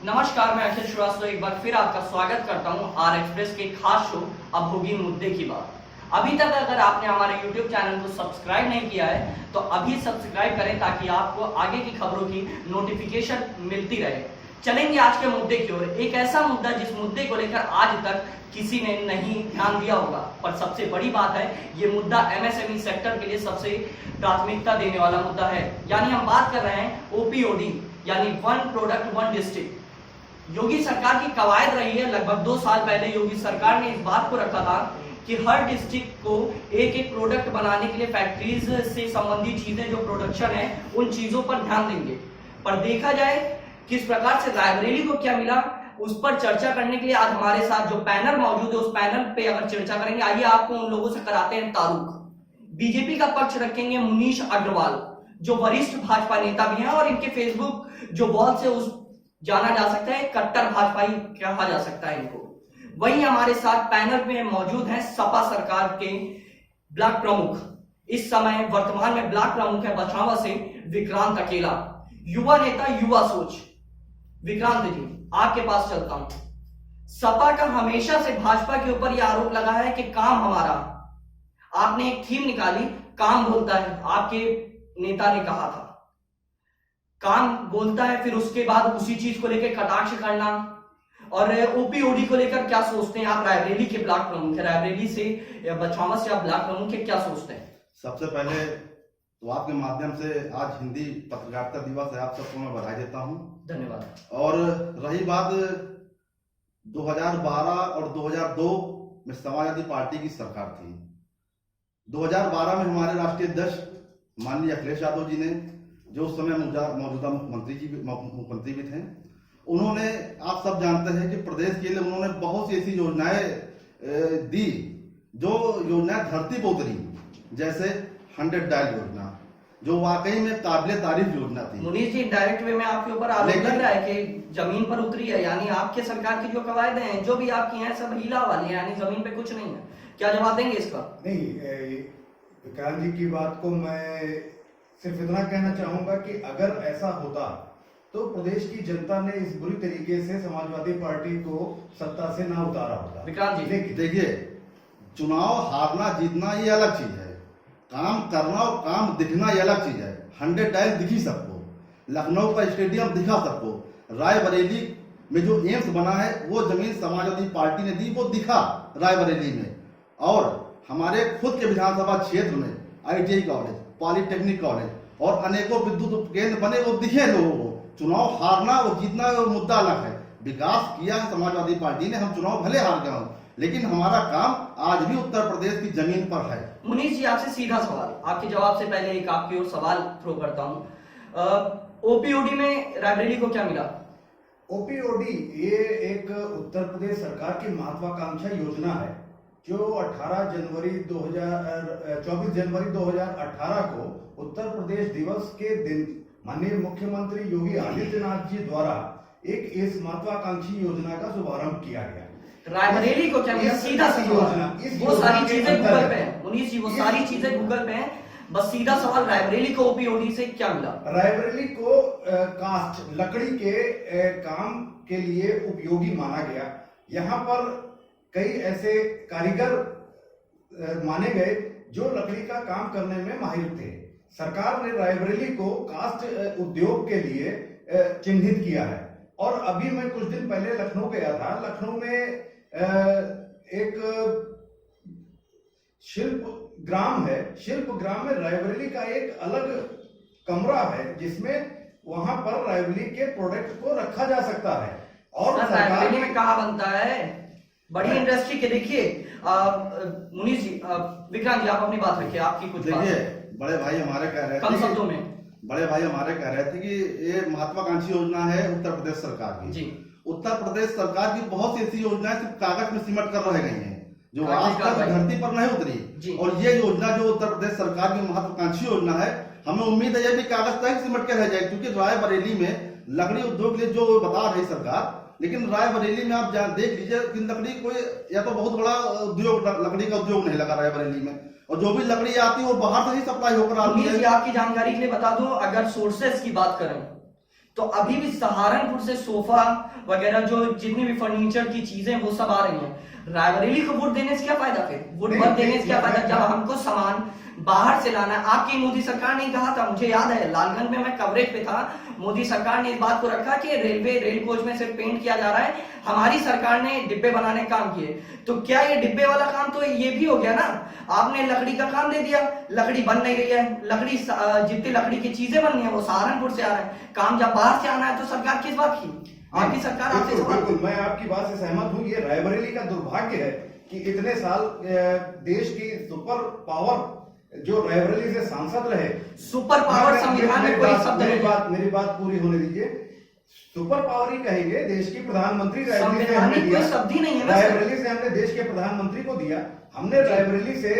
नमस्कार, मैं अखिल श्रीवास्तव एक बार फिर आपका स्वागत करता हूं आर एक्सप्रेस के खास शो अब होगी मुद्दे की बात। अभी तक अगर आपने हमारे YouTube चैनल को सब्सक्राइब नहीं किया है तो अभी सब्सक्राइब करें ताकि आपको आगे की खबरों की नोटिफिकेशन मिलती रहे। चलेंगे आज के मुद्दे की ओर। एक ऐसा मुद्दा जिस मुद्दे को लेकर आज तक किसी ने नहीं ध्यान दिया होगा, पर सबसे बड़ी बात है ये मुद्दा MSME सेक्टर के लिए सबसे प्राथमिकता देने वाला मुद्दा है। यानी हम बात कर रहे हैं OPOD यानी वन प्रोडक्ट वन डिस्ट्रिक्ट। योगी सरकार की कवायद रही है, लगभग 2 साल पहले योगी सरकार ने इस बात को रखा था कि हर डिस्ट्रिक्ट को एक एक प्रोडक्ट बनाने के लिए फैक्ट्रीज से संबंधित चीजें जो प्रोडक्शन है उन चीजों पर ध्यान देंगे। पर देखा जाए किस प्रकार से रायबरेली को क्या मिला, उस पर चर्चा करने के लिए आज हमारे साथ जो पैनल मौजूद है उस पैनल पे अगर चर्चा करेंगे, आइए आपको उन लोगों से कराते हैं तारुफ। बीजेपी का पक्ष रखेंगे मुनीश अग्रवाल जो वरिष्ठ भाजपा नेता भी हैं और इनके फेसबुक जो वॉल से उस जाना जा सकता है, कट्टर भाजपाई कहा जा सकता है इनको। वहीं हमारे साथ पैनल में मौजूद हैं सपा सरकार के ब्लॉक प्रमुख, इस समय वर्तमान में ब्लॉक प्रमुख है बछावा से विक्रांत अकेला, युवा नेता युवा सोच। विक्रांत जी आपके पास चलता हूं। सपा का हमेशा से भाजपा के ऊपर यह आरोप लगा है कि काम हमारा, आपने एक थीम निकाली काम बोलता है, आपके नेता ने कहा था काम बोलता है, फिर उसके बाद उसी चीज को लेकर कटाक्ष करना। और OPOD को लेकर क्या सोचते हैं आप? रायबरेली के ब्लॉक प्रमुख है, रायबरेली से बछावा से आप ब्लॉक प्रमुख है, क्या सोचते हैं? सबसे पहले तो आपके माध्यम से आज हिंदी पत्रकारिता दिवस है, आप सबको मैं बधाई देता हूं। धन्यवाद। और रही बात 2012 और 2002 में समाजवादी पार्टी की सरकार थी। 2012 में हमारे राष्ट्रीय अध्यक्ष माननीय अखिलेश यादव जी ने, जो उस समय मौजूदा मुख्यमंत्री भी थे, उन्होंने, आप सब जानते हैं कि प्रदेश के लिए उन्होंने बहुत सी ऐसी योजनाएं दी जो योजनाएं धरती पर उतरी, जैसे 100 डायल योजना जो वाकई में काबिले तारीफ योजना थी। मुनीष जी, डायरेक्ट वे में आपके ऊपर आरोप लग रहा है कि जमीन पर उतरी है, यानी आपके सरकार की जो कवायद हैं जो भी आपकी हैं सब हीला वाली है, यानी जमीन पे कुछ नहीं है। क्या जवाब देंगे इसका? नहीं, विक्रांत जी की बात को मैं सिर्फ इतना कहना चाहूंगा कि अगर ऐसा होता तो प्रदेश की जनता ने इस बुरी तरीके से समाजवादी पार्टी को सत्ता से ना उतारा होता। विक्रांत जी देखिए, चुनाव हारना जीतना ये अलग चीज है, काम करना और काम दिखना ये अलग चीज है। 100 डायल दिखी सबको, लखनऊ का स्टेडियम दिखा सबको, रायबरेली में जो एम्स बना है वो जमीन समाजवादी पार्टी ने दी, वो दिखा रायबरेली में। और हमारे खुद के विधानसभा क्षेत्र में ITI कॉलेज, पॉलिटेक्निक कॉलेज और अनेकों विद्युत उपकेंद्र बने, वो दिखे लोगों को। चुनाव हारना और जीतना वो मुद्दा अलग है। विकास किया है समाजवादी पार्टी ने, हम चुनाव भले हार गए हों लेकिन हमारा काम आज भी उत्तर प्रदेश की जमीन पर है। मुनीष जी आपसे सीधा सवाल, आपके जवाब से पहले एक आपकी ओर सवाल थ्रो करता हूं। OPOD में रायबरेली को क्या मिला? OPOD ये एक उत्तर प्रदेश सरकार की महत्वाकांक्षा योजना है जो 24 जनवरी 2018 को उत्तर प्रदेश दिवस के दिन माननीय मुख्यमंत्री योगी आदित्यनाथ जी द्वारा एक इस महत्वाकांक्षी योजना का शुभारंभ किया गया। रायबरेली को क्या मिला? सीधा सी योजना, वो सारी चीजें गूगल पे है मुनीष जी, वो सारी चीजें गूगल पे हैं, बस सीधा सवाल, रायबरेली को OPOD से क्या मिला? रायबरेली को कास्ट लकड़ी के काम के लिए उपयोगी माना गया। यहाँ पर कई ऐसे कारीगर माने गए जो लकड़ी का काम करने में माहिर थे। सरकार ने रायबरेली को कास्ट उद्योग के लिए चिन्हित किया है। और अभी मैं कुछ दिन पहले लखनऊ गया था, लखनऊ में एक शिल्प ग्राम है, शिल्प ग्राम में रायबरेली का एक अलग कमरा है जिसमें वहां पर रायबरेली के प्रोडक्ट को रखा जा सकता है। और रायबरेली में कहाँ बनता है? बड़ी इंडस्ट्री के। देखिए मुनीष जी, विक्रांत जी आप अपनी बात रखिए, आपकी कुछ देखिए, बड़े भाई हमारे कह रहे थे, कम शब्दों में बड़े भाई हमारे कह रहे थे कि ये महत्वाकांक्षी योजना है उत्तर प्रदेश सरकार की जी। उत्तर प्रदेश सरकार की बहुत सी ऐसी योजनाएं सिर्फ कागज में सिमट कर रह गई हैं जो आज तक धरती पर नहीं उतरी। और ये योजना जो उत्तर प्रदेश सरकार की महत्वाकांक्षी योजना है, हमें उम्मीद है ये भी कागज तक सिमट के रह जाए, क्योंकि रायबरेली में लकड़ी उद्योग के लिए जो बता रही सरकार, लेकिन रायबरेली में आप देख लीजिए कि लकड़ी कोई या तो बहुत बड़ा उद्योग, लकड़ी का उद्योग नहीं लगा रायबरेली में, और जो भी लकड़ी आती है वो बाहर से ही सप्लाई होकर आती है। आपकी जानकारी के लिए बता दूं, अगर सोर्सेस की बात करें तो अभी भी सहारनपुर से सोफा वगैरह जो जितनी भी फर्नीचर की चीजें वो सब आ रही हैं। रायबरेली को वोट देने से क्या फायदा, फिर वोट मत देने से क्या फायदा जब हमको सामान बाहर से लाना है। आपकी मोदी सरकार ने कहा था, मुझे याद है लालगंज में मैं कवरेज पे था, मोदी सरकार ने इस बात को रखा कि रेल कोच में सिर्फ पेंट किया जा रहा है, हमारी सरकार ने डिब्बे बनाने का काम किए। तो क्या ये डिब्बे वाला काम तो ये भी हो गया ना, आपने लकड़ी का काम दे दिया, लकड़ी बन नहीं रही है, लकड़ी जितनी लकड़ी की चीजें बननी है वो सहारनपुर से आ रहा है, काम जब बाहर से आना है तो सरकार किस बात की, आपकी सरकार आपसे सवाल। बिल्कुल, मैं आपकी बात से सहमत हूँ। ये रायबरेली का दुर्भाग्य है कि इतने साल देश की सुपर पावर जो रायबरेली से सांसद रहे, सुपर पावर संविधान में कोई शब्द नहीं। मेरी बात पूरी होने दीजिए। सुपर पावर ही कहेंगे, देश की प्रधानमंत्री रायबरेली से हमने संवैधानिक दिया, कोई शब्द ही नहीं है। रायबरेली से हमने देश के प्रधानमंत्री को दिया, हमने रायबरेली से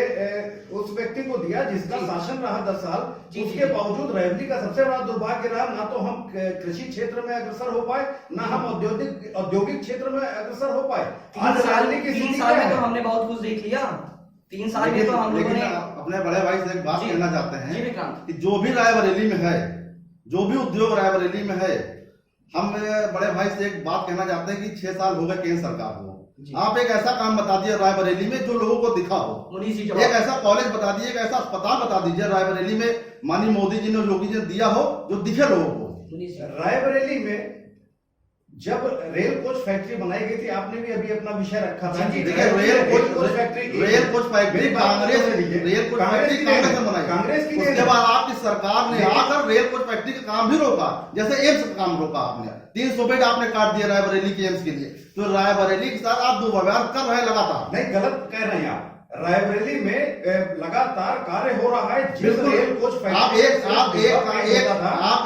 उस व्यक्ति को दिया जिसका शासन रहा 10 साल, उसके बावजूद रायबरेली का सबसे बड़ा दुर्भाग्य रहा, ना तो हम कृषि क्षेत्र में अग्रसर हो पाए, ना हम औद्योगिक क्षेत्र में अग्रसर हो पाए। 3 साल में तो हमने बहुत कुछ देख लिया, 3 साल में तो हम लोगों ने अपने बड़े भाई से एक बात कहना चाहते जी हैं विक्रांत, कि जो भी रायबरेली में है, जो भी उद्योग रायबरेली में है, हम बड़े भाई से एक बात कहना चाहते हैं कि 6 साल हो गए केंद्र सरकार को, आप एक ऐसा काम बता दिए रायबरेली में जो लोगों को दिखा हो। एक ऐसा कॉलेज बता दीजिए, एक ऐसा अस्पताल बता दीजिए रायबरेली में, माननीय मोदी जी ने योगी जी ने दिया हो, जो दिखे लोगों को। रायबरेली में जब रेल कोच फैक्ट्री बनाई गई थी, आपने भी अभी अपना विषय रखा था कि रेल कोच फैक्ट्री कांग्रेस ने बनाई, कांग्रेस की। उसके बाद आपकी सरकार ने आकर रेल कोच फैक्ट्री का काम भी रोका, जैसे एम्स का काम रोका आपने, 300 बेड आपने काट दिया रायबरेली के एम्स के लिए। तो रायबरेली के साथ आप दुर्व्यवहार कर रहे हैं लगातार। नहीं, गलत कह रहे हैं आप। रायबरेली में लगातार कार्य हो रहा है। जिस रेल कोच आप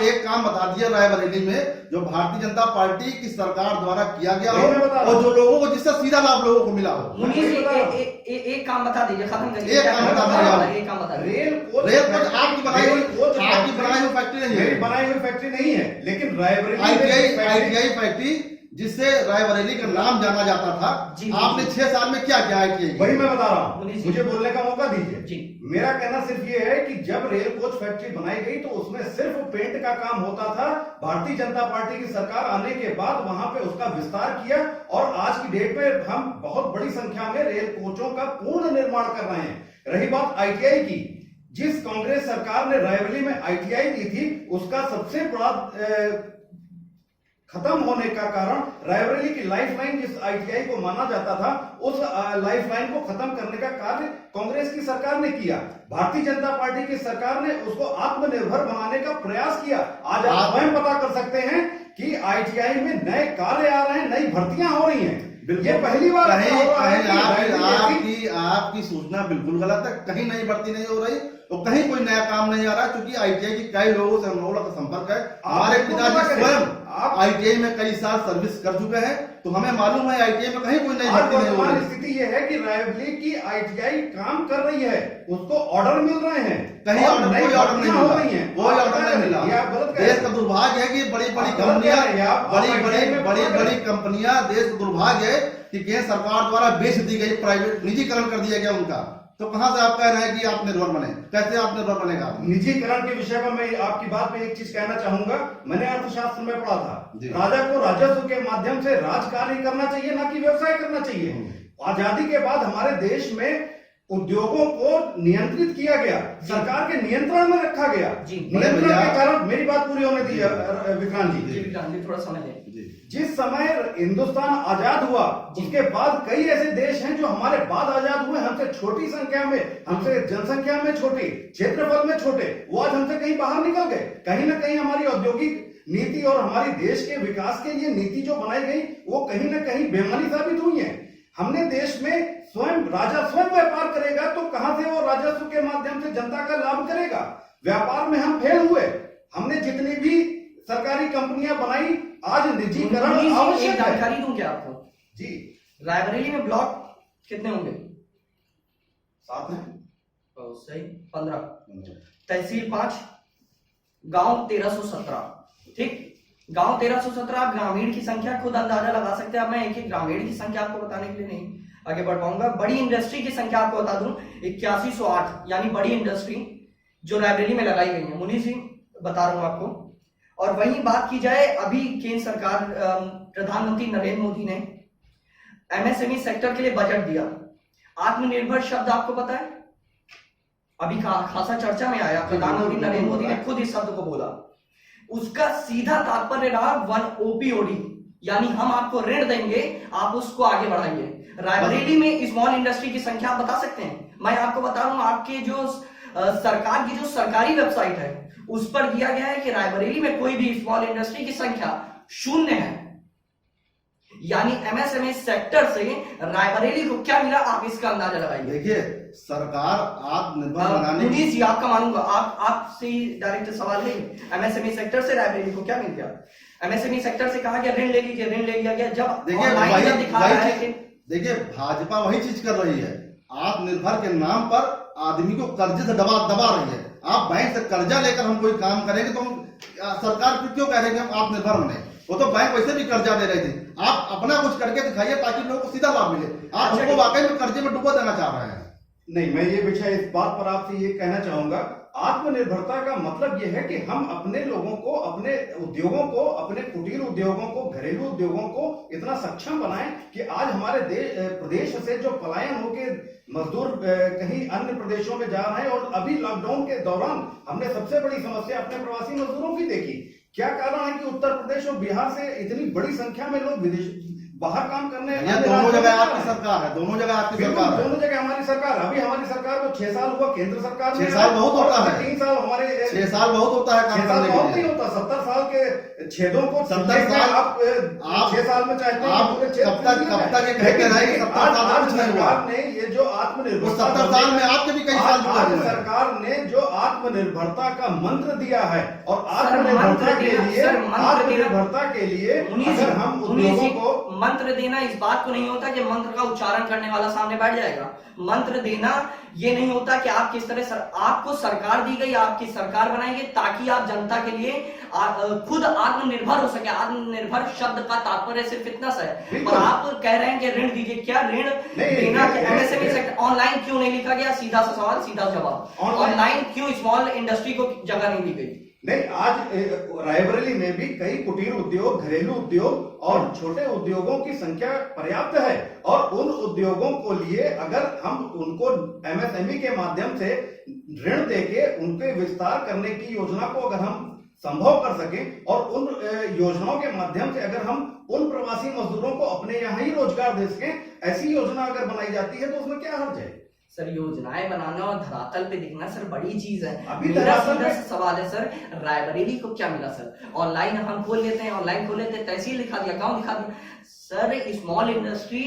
एक काम बता दिए रायबरेली में जो भारतीय जनता पार्टी की सरकार द्वारा किया गया हो और जो लोगों को जिससे सीधा लाभ लोगों को मिला हो। एक काम बता दीजिए, खत्म करिए। एक काम बता दीजिए। एक काम बता दीजिए। रेल कोच आपकी बनाई हुई फैक्ट्री नहीं है, बनाई हुई फैक्ट्री नहीं है, लेकिन रायबरेली आईटीआई फैक्ट्री जिससे रायबरेली का नाम जाना जाता था, आपने 6 साल में क्या किया है? वही मैं बता रहा हूँ, मुझे बोलने का मौका दीजिए। मेरा कहना सिर्फ ये है कि जब रेल कोच फैक्ट्री बनाई गई तो उसमें सिर्फ पेंट का काम होता था। भारतीय जनता पार्टी की सरकार आने के बाद वहां पे उसका विस्तार किया और आज की डेट में हम बहुत बड़ी संख्या में रेल कोचों का पूर्ण निर्माण कर रहे हैं। रही बात आईटीआई की, जिस कांग्रेस सरकार ने रायबरेली में आईटीआई दी थी, उसका सबसे बड़ा खत्म होने का कारण रायबरेली की लाइफलाइन जिस आईटीआई को माना जाता था, उस लाइफलाइन को खत्म करने का कार्य कांग्रेस की सरकार ने किया। भारतीय जनता पार्टी की सरकार ने उसको आत्मनिर्भर बनाने का प्रयास किया। आज आप स्वयं पता कर सकते हैं कि आईटीआई में नए कार्य आ रहे हैं, नई भर्तियां हो रही हैं। ये पहली बार आपकी सूचना बिल्कुल गलत है। कहीं नई भर्ती नहीं हो रही और कहीं कोई नया काम नहीं आ रहा, क्योंकि आईटीआई के कई लोगों से हम लोगों का संपर्क है। हमारे पिताजी स्वयं आईटीआई में कई साल सर्विस कर चुके हैं, तो हमें मालूम है आईटीआई में कहीं कोई नई भर्ती नहीं हो रही। स्थिति ये है कि रायबरेली की आईटीआई काम कर रही है, उसको ऑर्डर मिल रहे हैं, कहीं कोई ऑर्डर नहीं मिल रही है, कोई ऑर्डर नहीं मिला। देश का दुर्भाग्य है कि बड़ी बड़ी कंपनियां देश का दुर्भाग्य है कि केंद्र सरकार द्वारा बेच दी गई, प्राइवेट निजीकरण कर दिया गया उनका। तो कहां से आप कह रहे हैं कि आत्मनिर्भर बने? कैसे आत्मनिर्भर बनेगा? निजीकरण के विषय पर मैं आपकी बात में एक चीज कहना चाहूंगा। मैंने अर्थशास्त्र में पढ़ा था, राजा को राजस्व के माध्यम से राजकार्य करना चाहिए, ना कि व्यवसाय करना चाहिए। आजादी के बाद हमारे देश में उद्योगों को नियंत्रित किया गया, सरकार के नियंत्रण में रखा गया। नियंत्रण के कारण, मेरी बात पूरी होने दी विक्रांत जी, थोड़ा समय दें। जिस समय हिंदुस्तान आजाद हुआ, उसके बाद कई ऐसे देश हैं जो हमारे बाद आजाद हुए, हमसे छोटी संख्या में, हमसे जनसंख्या में छोटे, क्षेत्रफल में छोटे, वो आज हमसे कहीं बाहर निकल गए। कहीं ना कहीं हमारी औद्योगिक नीति और हमारी देश के विकास के लिए नीति जो बनाई गई, वो कहीं ना कहीं बेमानी साबित हुई है। हमने देश में राजा स्वयं व्यापार करेगा तो कहां से वो राजस्व के माध्यम से जनता का लाभ करेगा? व्यापार में हम फेल हुए। हमने जितनी भी सरकारी कंपनियां बनाई, आज निजीकरण आवश्यक है। जानकारी दूं क्या आपको जी? रायबरेली में ब्लॉक कितने होंगे? 7 हैं। तो सही 15, तहसील 5, गांव 1317। ठीक, गांव 1317। आप ग्रामीण की संख्या खुद अंदाजा लगा सकते हैं। अब मैं एक एक ग्रामीण की संख्या आपको बताने के लिए नहीं आगे बढ़ पाऊंगा। बड़ी इंडस्ट्री की संख्या आपको बता दूं 8108, यानी बड़ी इंडस्ट्री जो रायबरेली में लगाई गई है। मुनीष जी बता रहा हूं आपको, और वहीं बात की जाए, अभी केंद्र सरकार, प्रधानमंत्री नरेंद्र मोदी ने एमएसएमई सेक्टर के लिए बजट दिया। आत्मनिर्भर शब्द आपको पता है, अभी खासा चर्चा में आया, प्रधानमंत्री नरेंद्र मोदी ने खुद इस शब्द को बोला। उसका सीधा तात्पर्य रहा वन ओपीओडी, यानी हम आपको ऋण देंगे, आप उसको आगे बढ़ाइए। रायबरेली में स्मॉल इंडस्ट्री की संख्या आप बता सकते हैं? मैं आपको बता रहा हूं, आपके जो सरकार की जो सरकारी वेबसाइट है उस पर दिया गया है कि रायबरेली में कोई भी स्मॉल इंडस्ट्री की संख्या 0 है। यानी एमएसएमई सेक्टर से रायबरेली को क्या मिला, आप इसका अंदाजा लगाइए। देखिए, सरकार आत्मनिर्भर बनाने पुनीत जी, आपका मानूंगा, आपसे डायरेक्ट सवाल है, एमएसएमई सेक्टर से रायबरेली को क्या मिल गया? एमएसएमई सेक्टर से कहा गया ऋण ले लीजिए, ऋण ले लिया गया। जब देखिए भाजपा वही चीज कर रही है, आत्मनिर्भर के नाम पर आदमी को कर्जे से दबा रही है। आप बैंक से कर्जा लेकर हम कोई काम करेंगे तो हम सरकार क्यों कह रहे हैं हम आत्मनिर्भर बने? वो तो बैंक वैसे भी कर्जा दे रहे थे। आप अपना कुछ करके दिखाइए ताकि लोगों को सीधा लाभ मिले। आप हमको वाकई में कर्जे में डुबो देना चाह रहे हैं। नहीं, मैं ये विषय इस बात पर आपसे ये कहना चाहूंगा, आत्मनिर्भरता का मतलब ये है कि हम अपने लोगों को, अपने उद्योगों को, अपने कुटीर उद्योगों को, घरेलू उद्योगों को इतना सक्षम बनाएं कि आज हमारे प्रदेश से जो पलायन होके मजदूर कहीं अन्य प्रदेशों में जा रहे हैं, और अभी लॉकडाउन के दौरान हमने सबसे बड़ी समस्या अपने प्रवासी मजदूरों की देखी। क्या कारण है कि उत्तर प्रदेश और बिहार से इतनी बड़ी संख्या में लोग विदेश बाहर काम करने, दोनों जगह आपकी सरकार है, दोनों जगह आपकी सरकार है, दोनों जगह हमारी सरकार। अभी हमारी सरकार को 6 साल हुआ, केंद्र सरकार 6 साल बहुत होता है, 3 साल हमारे 6 साल बहुत होता है, 6 साल बहुत नहीं होता। 70 साल के छेदों को 70 साल आप 6 साल में चाहते हैं, आप कब तक ये कहते रहे कि 70 साल कुछ नहीं हुआ? ने ये जो आत्मनिर्भर 70 साल में आपके भी कई साल आज सरकार ने जो आत्मनिर्भरता का मंत्र दिया है, और आत्मनिर्भरता के लिए अगर हम उद्योगों को मंत्र देना, इस बात को नहीं होता कि मंत्र का उच्चारण करने वाला सामने बैठ जाएगा। मंत्र देना ये नहीं होता कि आप किस तरह आपको सरकार दी गई, आपकी सरकार बनाएंगे ताकि आप जनता के लिए खुद आत्मनिर्भर हो सके। आत्मनिर्भर शब्द का तात्पर्य सिर्फ इतना सा है, और आप कह रहे हैं कि ऋण दीजिए। क्या ऋण देना? एमएसएमई सेक्टर ऑनलाइन क्यों नहीं लिखा गया? सीधा सा सवाल, सीधा जवाब। ऑनलाइन क्यों स्मॉल इंडस्ट्री को जगह नहीं दी गई? नहीं, आज रायबरेली में भी कई कुटीर उद्योग, घरेलू उद्योग और छोटे उद्योगों की संख्या पर्याप्त है, और उन उद्योगों को लिए अगर हम उनको एमएसएमई के माध्यम से ऋण देके उनके विस्तार करने की योजना को अगर हम संभव कर सकें, और उन योजनाओं के माध्यम से अगर हम उन प्रवासी मजदूरों को अपने यहाँ ही रोजगार दे सकें, ऐसी योजना अगर बनाई जाती है तो उसमें क्या हर्ज है? सर, योजनाएं बनाना और धरातल पे दिखना सर बड़ी चीज है। अभी मेरा सीधा सवाल है सर, रायबरेली को क्या मिला सर? ऑनलाइन हम खोल लेते हैं, ऑनलाइन खोल लेते हैं, तहसील दिखा दिया, गांव दिखा दिया। सर, स्मॉल इंडस्ट्री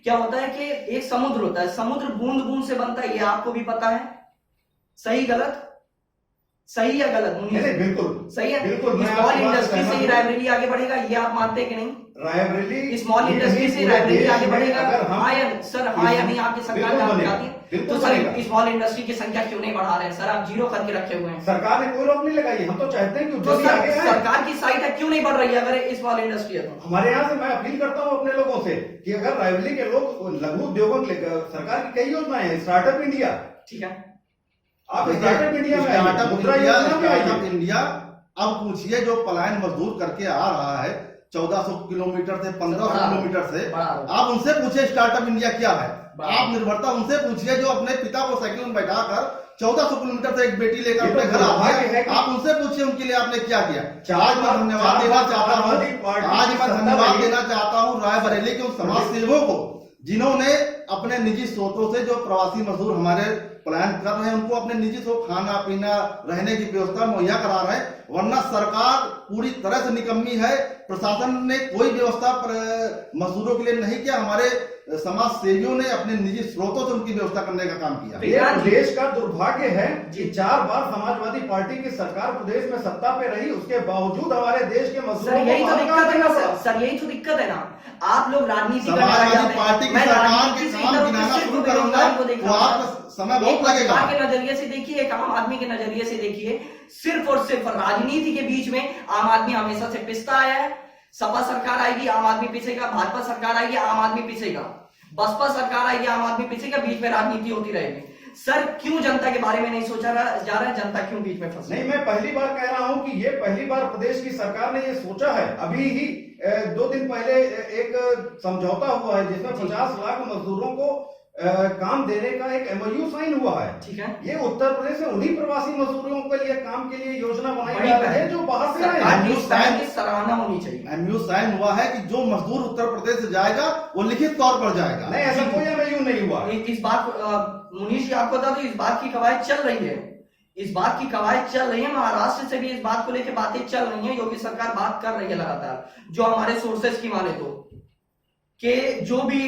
क्या होता है कि एक समुद्र होता है, समुद्र बूंद बूंद से बनता है, ये आपको भी पता है। सही गलत? सही या गलत? बिल्कुल सही है। बिल्कुल। स्मॉल इंडस्ट्री से ही रायबरेली आगे बढ़ेगा, ये आप मानते हैं कि नहीं? रायबरेली स्मॉल इंडस्ट्री से रायबरेली आगे बढ़ेगा? हाँ या सर, हाँ या नहीं? आपकी सरकार चाहती है तो सर स्मॉल इंडस्ट्री की संख्या क्यों नहीं बढ़ा रहे हैं? सर, आप 0 करके रखे हुए हैं। सरकार ने कोई रोक नहीं लगाई, हम तो चाहते हैं कि तो सरकार की साइड है, क्यों नहीं बढ़ रही है अगर स्मॉल इंडस्ट्री है तो? हमारे यहाँ से मैं अपील करता हूँ अपने लोगों से कि अगर रायबरेली के लोग लघु उद्योगों के लिए, सरकार की कई योजनाएं हैं, स्टार्टअप इंडिया, ठीक है, आप स्टार्टअप इंडिया में स्टार्टअप इंडिया अब पूछिए, जो पलायन मजदूर करके आ रहा है 1400 किलोमीटर से 1500 किलोमीटर से, आप उनसे पूछिए स्टार्टअप इंडिया क्या है। आप निर्भरता उनसे पूछिए जो अपने पिता को साइकिल में बैठाकर 1400 किलोमीटर से एक बेटी लेकर अपने घर आते हैं। आप उनसे पूछिए उनके लिए आपने क्या किया। आज मैं धन्यवाद देना चाहता हूँ रायबरेली के उन समाज सेवकों को जिन्होंने अपने निजी स्रोतों से जो प्रवासी मजदूर हमारे पलायन कर रहे हैं उनको अपने निजी स्रोत, खाना पीना, रहने की व्यवस्था मुहैया करा रहे हैं। वरना सरकार पूरी तरह से निकम्मी है, प्रशासन ने कोई व्यवस्था मजदूरों के लिए नहीं किया। हमारे समाज सेवियों ने अपने निजी स्रोतों से उनकी व्यवस्था करने का काम किया। ये देश का दुर्भाग्य है कि 4 बार समाजवादी पार्टी की सरकार प्रदेश में सत्ता पे रही, उसके बावजूद हमारे देश के मजदूरों को यही तो दिक्कत है ना सर, यही तो दिक्कत है ना। आप लोग राजनीति समाजवादी पार्टी की सरकार के काम गिनाना शुरू करूंगा तो आपका समय बहुत लगेगा। के नजरिए से देखिए, एक आम आदमी के नजरिए से देखिए, सिर्फ और सिर्फ राजनीति के बीच में आम आदमी हमेशा से पिसता आया है। सपा सरकार आएगी, आम आदमी पिसेगा, भाजपा सरकार आएगी, आम आदमी पिसेगा, बसपा सरकार आएगी, आम आदमी पिसेगा, बीच में राजनीति होती रहेगी। सर क्यों जनता के बारे में नहीं सोचा जा रहा है, जनता क्यों बीच में फंसी? नहीं, मैं पहली बार कह रहा हूं कि ये पहली बार प्रदेश की सरकार ने ये सोचा है। अभी ही 2 दिन पहले एक समझौता हुआ है जिसमें 50 लाख मजदूरों को काम देने का एक MOU साइन हुआ है। ठीक है, ये उत्तर प्रदेश में उन्हीं प्रवासी मजदूरों के लिए काम के लिए योजना बनाई जा रही है जो बाहर से आए हैं। सरकार की सराहना होनी चाहिए। MOU साइन हुआ है कि जो मजदूर उत्तर प्रदेश से जाएगा वो लिखित तौर पर जाएगा। नहीं, ऐसा कोई MOU नहीं हुआ। इस बात मुनीश जी आपको बता दो, इस बात की कवायद चल रही है, इस बात की कवायद चल रही है, महाराष्ट्र से भी इस बात को लेकर बातें चल रही है। योगी सरकार बात कर रही है लगातार, जो हमारे सोर्सेस की माने तो कि जो भी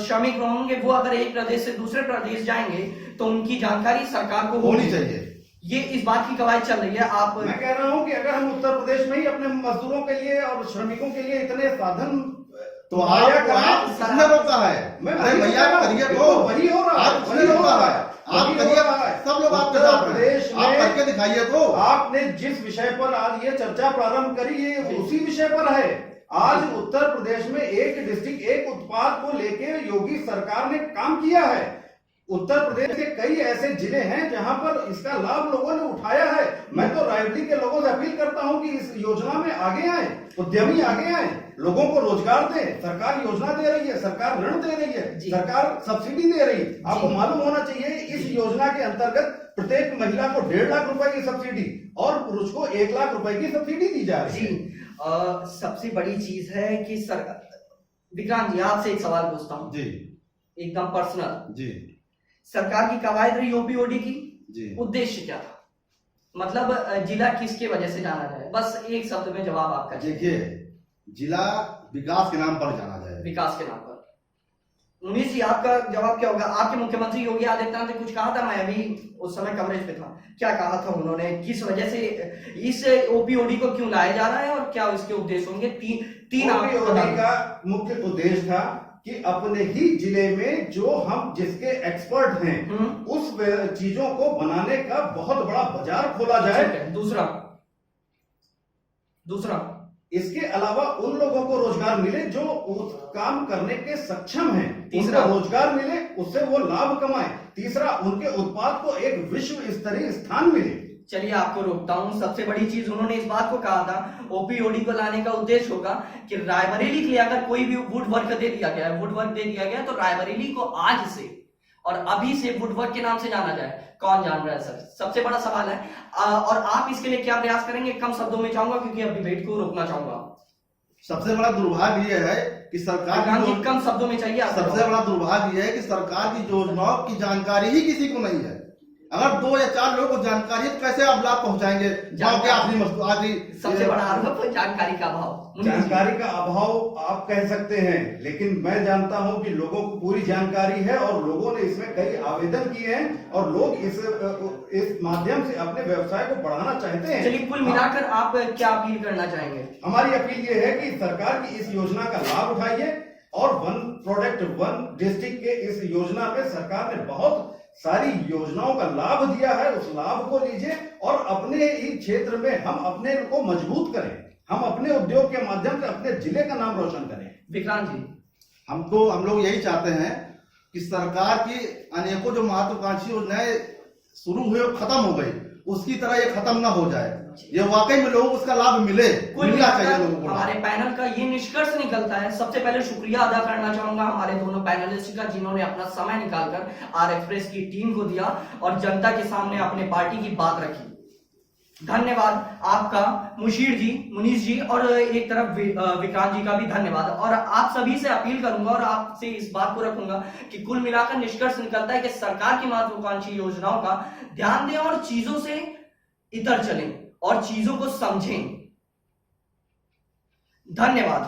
श्रमिक होंगे वो अगर एक प्रदेश से दूसरे प्रदेश जाएंगे तो उनकी जानकारी सरकार को होनी चाहिए। ये इस बात की कवायद चल रही है। आप मैं कह रहा हूं कि अगर हम उत्तर प्रदेश में ही अपने मजदूरों के लिए और श्रमिकों के लिए इतने साधन तो आप किसने रोका है? अरे भैया करिए तो वही हो रहा है, किसने रोका है? आप करिए, सब लोग आपके साथ प्रदेश हैं, आप करके दिखाइए। तो आपने जिस विषय पर आज ये चर्चा प्रारंभ करी ये उसी विषय पर है। आज उत्तर प्रदेश में एक डिस्ट्रिक्ट एक उत्पाद को लेके योगी सरकार ने काम किया है। उत्तर प्रदेश के कई ऐसे जिले हैं जहां पर इसका लाभ लोगों ने उठाया है। मैं तो रायबरेली के लोगों से अपील करता हूं कि इस योजना में आगे आए, उद्यमी आगे आए, लोगों को रोजगार दें। सरकार योजना दे रही है, सरकार ऋण दे रही है, सरकार सब्सिडी दे रही है। आपको मालूम होना चाहिए इस योजना के अंतर्गत प्रत्येक महिला को 1.5 लाख रुपए की सब्सिडी और पुरुष को 1 लाख रुपए की सब्सिडी दी जा रही है। सबसे बड़ी चीज है कि विक्रांत जी आपसे एक सवाल पूछता हूँ जी, एकदम पर्सनल जी। सरकार की कवायद रही OPOD की जी, उद्देश्य क्या था? मतलब जिला किसके वजह से जाना जाए? बस एक शब्द में जवाब आपका। देखिए, जिला विकास के नाम पर जाना जाए। विकास के नाम पर। मुनीश जी आपका जवाब क्या होगा? आपके मुख्यमंत्री योगी आदित्यनाथ ने कुछ कहा था, मैं अभी उस समय कवरेज पे था, क्या कहा था उन्होंने? किस वजह से इस OPOD को क्यों लाया जा रहा है और क्या इसके उद्देश्य होंगे? तीन OPOD का मुख्य उद्देश्य था कि अपने ही जिले में जो हम जिसके एक्सपर्ट हैं उस चीजों को बनाने का बहुत बड़ा बाजार खोला जाए। दूसरा इसके अलावा उन लोगों को रोजगार मिले जो उस काम करने के सक्षम हैं, उनको रोजगार मिले, उससे वो लाभ कमाएं। तीसरा, उनके उत्पाद को एक विश्व स्तरीय स्थान मिले। चलिए आपको रोकता हूं। सबसे बड़ी चीज उन्होंने इस बात को कहा था OPOD को लाने का उद्देश्य होगा कि रायबरेली के लिए अगर कोई भी वुड वर्क दे दिया गया है, वुड वर्क दे दिया गया तो रायबरेली को आज से और अभी से वुड वर्क के नाम से जाना जाए। कौन जान रहा है सर? सबसे बड़ा सवाल है। और आप इसके लिए क्या प्रयास करेंगे? कम शब्दों में चाहूंगा क्योंकि अब डिबेट को रोकना चाहूंगा। सबसे बड़ा दुर्भाग्य यह है कि सरकार कम शब्दों में चाहिए। सबसे बड़ा दुर्भाग्य यह है कि सरकार की योजनाओं की जानकारी ही किसी को नहीं है। अगर 2 या 4 लोगों को जानकारी है, कैसे आप लाभ पहुंचाएंगे? सबसे बड़ा आरोप है जानकारी का अभाव। जानकारी का अभाव आप कह सकते हैं, लेकिन मैं जानता हूं कि लोगों को पूरी जानकारी है और लोगों ने इसमें कई आवेदन किए हैं और लोग इस माध्यम से अपने व्यवसाय को बढ़ाना चाहते हैं। चलिए कुल मिलाकर आप क्या अपील करना चाहेंगे? हमारी अपील ये है कि सरकार की इस योजना का लाभ उठाइए और 1 प्रोडक्ट 1 डिस्ट्रिक्ट के इस योजना में सरकार ने बहुत सारी योजनाओं का लाभ दिया है। उस लाभ को लीजिए और अपने ही क्षेत्र में हम अपने को मजबूत करें, हम अपने उद्योग के माध्यम से अपने जिले का नाम रोशन करें। विक्रांत जी, हम लोग यही चाहते हैं कि सरकार की अनेकों जो महत्वाकांक्षी योजनाएं शुरू हुई और खत्म हो गई, उसकी तरह ये खत्म ना हो जाए। ये वाकई में लोगों को उसका लाभ मिलना चाहिए लोगों को। हमारे पैनल का ये निष्कर्ष निकलता है। सबसे पहले शुक्रिया अदा करना चाहूंगा हमारे दोनों पैनलिस्ट का, जिन्होंने अपना समय निकालकर आर एक्सप्रेस की टीम को दिया और जनता के सामने अपने पार्टी की बात रखी। धन्यवाद आपका मुशीर जी, मुनीश जी और एक तरफ विक्रांत जी का भी धन्यवाद। और आप सभी से अपील करूंगा और आपसे इस बात को रखूंगा कि कुल मिलाकर निष्कर्ष निकलता है कि सरकार की महत्वाकांक्षी योजनाओं का ध्यान दें और चीजों से इतर चलें और चीजों को समझें। धन्यवाद।